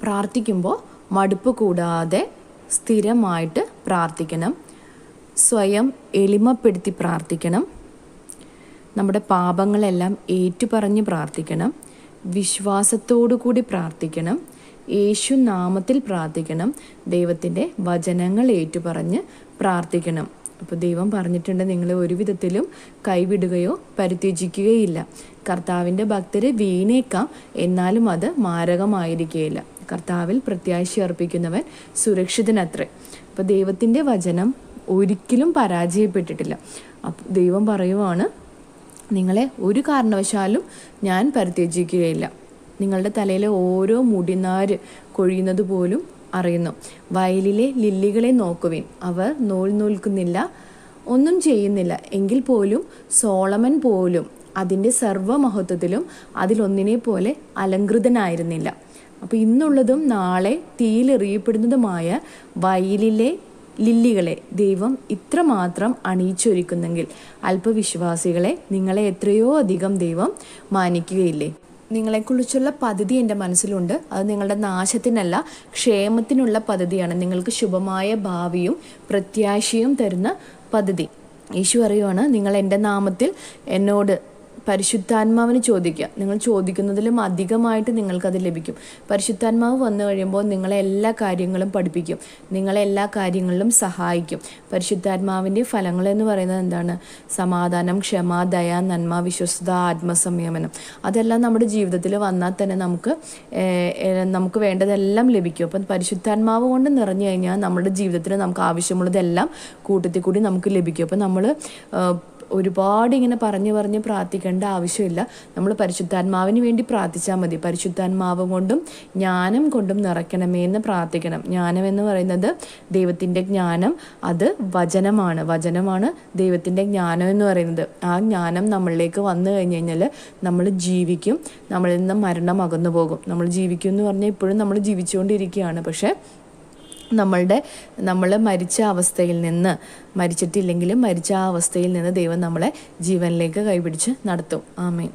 പ്രാർത്ഥിക്കുമ്പോൾ മടുപ്പ് കൂടാതെ സ്ഥിരമായിട്ട് പ്രാർത്ഥിക്കണം. സ്വയം എളിമപ്പെടുത്തി പ്രാർത്ഥിക്കണം. നമ്മുടെ പാപങ്ങളെല്ലാം ഏറ്റുപറഞ്ഞ് പ്രാർത്ഥിക്കണം. വിശ്വാസത്തോടു കൂടി പ്രാർത്ഥിക്കണം. യേശു നാമത്തിൽ പ്രാർത്ഥിക്കണം. ദൈവത്തിൻ്റെ വചനങ്ങൾ ഏറ്റുപറഞ്ഞ് പ്രാർത്ഥിക്കണം. അപ്പോൾ ദൈവം പറഞ്ഞിട്ടുണ്ട്, നിങ്ങളെ ഒരു വിധത്തിലും കൈവിടുകയോ പരിത്യജിക്കുകയില്ല. കർത്താവിൻ്റെ ഭക്തരെ വീണേക്കാം, എന്നാലും അത് മാരകമായിരിക്കുകയില്ല. കർത്താവിൽ പ്രത്യാശ അർപ്പിക്കുന്നവൻ സുരക്ഷിതനത്രേ. അപ്പോൾ ദൈവത്തിൻ്റെ വചനം ഒരിക്കലും പരാജയപ്പെട്ടിട്ടില്ല. അപ്പോൾ ദൈവം പറയുവാണ്, നിങ്ങളെ ഒരു കാരണവശാലും ഞാൻ പരിത്യജിക്കുകയില്ല. നിങ്ങളുടെ തലയിലെ ഓരോ മുടിനാര് കൊഴിയുന്നത് പോലും അറിയുന്നു. വയലിലെ ലില്ലികളെ നോക്കുവിൻ, അവർ നൂൽ നൂൽക്കുന്നില്ല, ഒന്നും ചെയ്യുന്നില്ല. എങ്കിൽ പോലും സോളമൻ പോലും അതിൻ്റെ സർവ്വമഹത്വത്തിലും അതിലൊന്നിനെ പോലെ അലങ്കൃതനായിരുന്നില്ല. അപ്പോൾ ഇന്നുള്ളതും നാളെ തീയിലെറിയപ്പെടുന്നതുമായ വയലിലെ ലില്ലികളെ ദൈവം ഇത്രമാത്രം അണിയിച്ചൊരുക്കുന്നെങ്കിൽ അല്പവിശ്വാസികളെ നിങ്ങളെ എത്രയോ അധികം ദൈവം മാനിക്കുകയില്ലേ? നിങ്ങളെക്കുറിച്ചുള്ള പദ്ധതി എൻ്റെ മനസ്സിലുണ്ട്. അത് നിങ്ങളുടെ നാശത്തിനല്ല, ക്ഷേമത്തിനുള്ള പദ്ധതിയാണ്. നിങ്ങൾക്ക് ശുഭമായ ഭാവിയും പ്രത്യാശയും തരുന്ന പദ്ധതി. യേശു പറയുവാണ്, നിങ്ങൾ എൻ്റെ നാമത്തിൽ എന്നോട് പരിശുദ്ധാത്മാവിന് ചോദിക്കുക, നിങ്ങൾ ചോദിക്കുന്നതിലും അധികമായിട്ട് നിങ്ങൾക്കത് ലഭിക്കും. പരിശുദ്ധാത്മാവ് വന്നു കഴിയുമ്പോൾ നിങ്ങളെ എല്ലാ കാര്യങ്ങളും പഠിപ്പിക്കും, നിങ്ങളെ എല്ലാ കാര്യങ്ങളിലും സഹായിക്കും. പരിശുദ്ധാത്മാവിൻ്റെ ഫലങ്ങളെന്ന് പറയുന്നത് എന്താണ്? സമാധാനം, ക്ഷമ, ദയ, നന്മ, വിശ്വസ്തത, ആത്മസംയമനം. അതെല്ലാം നമ്മുടെ ജീവിതത്തിൽ വന്നാൽ തന്നെ നമുക്ക് വേണ്ടതെല്ലാം ലഭിക്കും. അപ്പം പരിശുദ്ധാത്മാവ് കൊണ്ട് നിറഞ്ഞു കഴിഞ്ഞാൽ നമ്മുടെ ജീവിതത്തിൽ നമുക്ക് ആവശ്യമുള്ളതെല്ലാം കൂട്ടത്തിൽ കൂടി നമുക്ക് ലഭിക്കും. അപ്പം നമ്മൾ ഒരുപാട് ഇങ്ങനെ പറഞ്ഞ് പ്രാർത്ഥിക്കേണ്ട ആവശ്യമില്ല. നമ്മൾ പരിശുദ്ധാത്മാവിന് വേണ്ടി പ്രാർത്ഥിച്ചാൽ മതി. പരിശുദ്ധാത്മാവ് കൊണ്ടും ജ്ഞാനം കൊണ്ടും നിറയ്ക്കണമേ എന്ന് പ്രാർത്ഥിക്കണം. ജ്ഞാനം എന്ന് പറയുന്നത് ദൈവത്തിൻ്റെ ജ്ഞാനം, അത് വചനമാണ് ദൈവത്തിൻ്റെ ജ്ഞാനം എന്ന് പറയുന്നത്. ആ ജ്ഞാനം നമ്മളിലേക്ക് വന്നു കഴിഞ്ഞ് കഴിഞ്ഞാൽ നമ്മൾ ജീവിക്കും, നമ്മളിൽ നിന്ന് മരണം അകന്നു പോകും. നമ്മൾ ജീവിക്കും എന്ന് പറഞ്ഞാൽ ഇപ്പോഴും നമ്മൾ ജീവിച്ചുകൊണ്ടിരിക്കുകയാണ്. പക്ഷേ നമ്മൾ മരിച്ച അവസ്ഥയിൽ നിന്ന്, മരിച്ചിട്ടില്ലെങ്കിലും മരിച്ച ആ അവസ്ഥയിൽ നിന്ന് ദൈവം നമ്മളെ ജീവനിലേക്ക് കൈപിടിച്ച് നടത്തും. ആമേൻ.